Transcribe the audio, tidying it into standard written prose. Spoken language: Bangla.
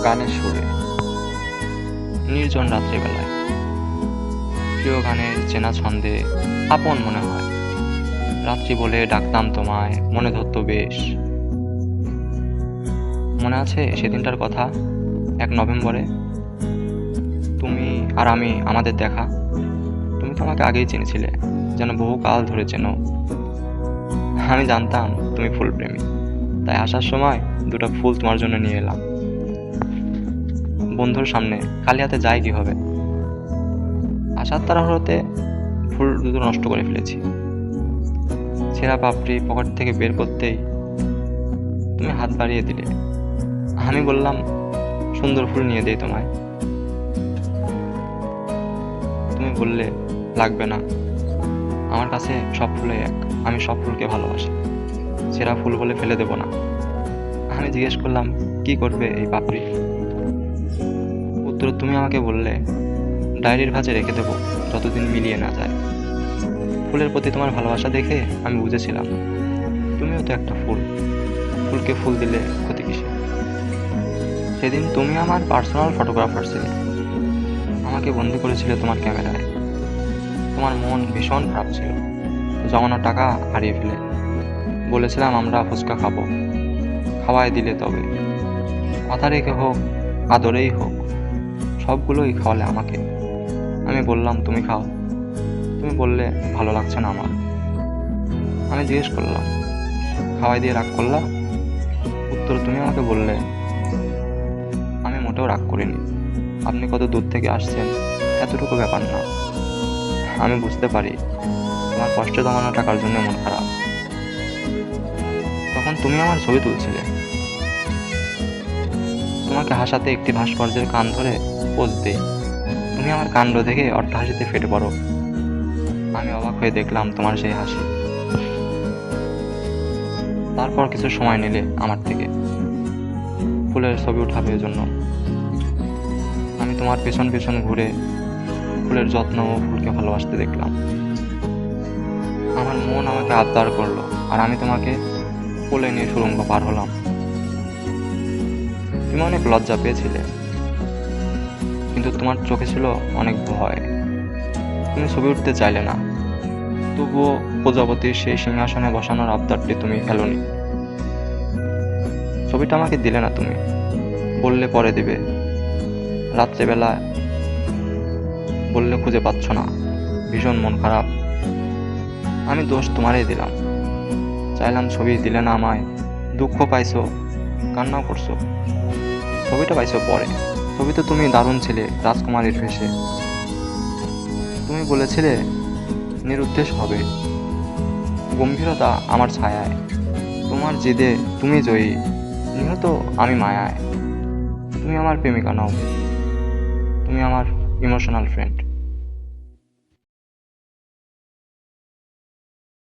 গানের সুরে, নির্জন রাত্রিবেলায়, প্রিয় গানের চেনা ছন্দে আপন মনে হয়। রাত্রি বলে ডাকতাম তোমায়, মনে ধরতো বেশ। মনে আছে সেদিনটার কথা, 1 নভেম্বরে, তুমি আর আমি, আমাদের দেখা। তুমি তো আমাকে আগেই চিনেছিলে, যেন বহুকাল ধরে চেনো। আমি জানতাম তুমি ফুলপ্রেমী, তাই আসার সময় 2টা ফুল তোমার জন্য নিয়ে এলাম। বন্ধুর সামনে খালি হাতে যাই কি হবে, আসার তাড়াহুড়োতে ফুল দুটো নষ্ট করে ফেলেছি। ছেঁড়া পাপড়ি পকেট থেকে বের করতেই তুমি হাত বাড়িয়ে দিলে। আমি বললাম, সুন্দর ফুল নিয়ে দেই তোমায়। তুমি বললে, লাগবে না, আমার কাছে সব ফুলই এক, আমি সব ফুলকে ভালোবাসি, ছেঁড়া ফুল বলে ফেলে দেব না। আমি জিজ্ঞেস করলাম, কি করবে এই পাপড়ি? উত্তরে তুমি আমাকে বললে, ডায়েরির ভাঁজে রেখে দেবো, যতদিন মিলিয়ে না যায়। ফুলের প্রতি তোমার ভালোবাসা দেখে আমি বুঝেছিলাম তুমিও তো একটা ফুল, ফুলকে ফুল দিলে ক্ষতি কিসে। সেদিন তুমি আমার পার্সোনাল ফটোগ্রাফার ছিলে, আমাকে বন্দি করেছিলে তোমার ক্যামেরায়। তোমার মন ভীষণ খারাপ ছিল, জমানো টাকা হারিয়ে ফেলে। বলেছিলাম আমরা ফুচকা খাবো, খাওয়াই দিলে তবে। কথা রেখে হোক, আদরেই হোক, সবগুলোই খাওয়ালে আমাকে। আমি বললাম তুমি খাও, তুমি বললে ভালো লাগছে না আমার। আমি জিজ্ঞেস করলাম, খাওয়াই দিয়ে রাগ করলা? উত্তর তুমি আমাকে বললে, আমি মোটেও রাগ করিনি, আপনি কত দূর থেকে আসছেন এতটুকু ব্যাপার না। আমি বুঝতে পারি তোমার কষ্ট জমানো টাকার জন্য মন খারাপ। তখন তুমি আমার ছবি তুলছিলে, তোমাকে হাসাতে একটি ভাস্কর্যের কান ধরে পোজ দেই। তুমি আমার কাণ্ড দেখে অট্টহাসিতে ফেটে পড়ো। আমি অবাক হয়ে দেখলাম তোমার সেই হাসি। তারপর কিছু সময় নিলে আমার থেকে, ফুলের ছবি উঠাবে জন্য। আমি তোমার পেছন পেছন ঘুরে ফুলের যত্ন ও ফুলকে ভালোবাসতে দেখলাম। আমার মন আমাকে আবদার করলো, আর আমি তোমাকে কোলে নিয়ে সুড়ঙ্গ পার হলাম। তুমি অনেক লজ্জা পেয়েছিলে, কিন্তু তোমার চোখে ছিল অনেক ভয়। তুমি ছবি উঠতে চাইলে না, তবুও প্রজাপতির সেই সিংহাসনে বসানোর আবদারটি তুমি ফেলোনি। ছবিটা আমাকে দিলে না তুমি, বললে পরে দিবে। রাত্রেবেলা বললে খুঁজে পাচ্ছ না, ভীষণ মন খারাপ। আমি দোষ তোমারই দিলাম, চাইলাম ছবি দিলে না আমায়। দুঃখ পাইছো, কান্নাও করছো। ছবিটা পাইছো পরে। ছবিতে তুমি দারুণ ছিলে, রাজকুমারীর ভেসে। তুমি বলেছিলে নিরুদ্দেশ হবে, গম্ভীরতা আমার ছায়ায়। তোমার জিদে তুমি জয়ী, নিহত আমি মায়ায়। তুমি আমার প্রেমিকা নও, তুমি আমার ইমোশনাল ফ্রেন্ড।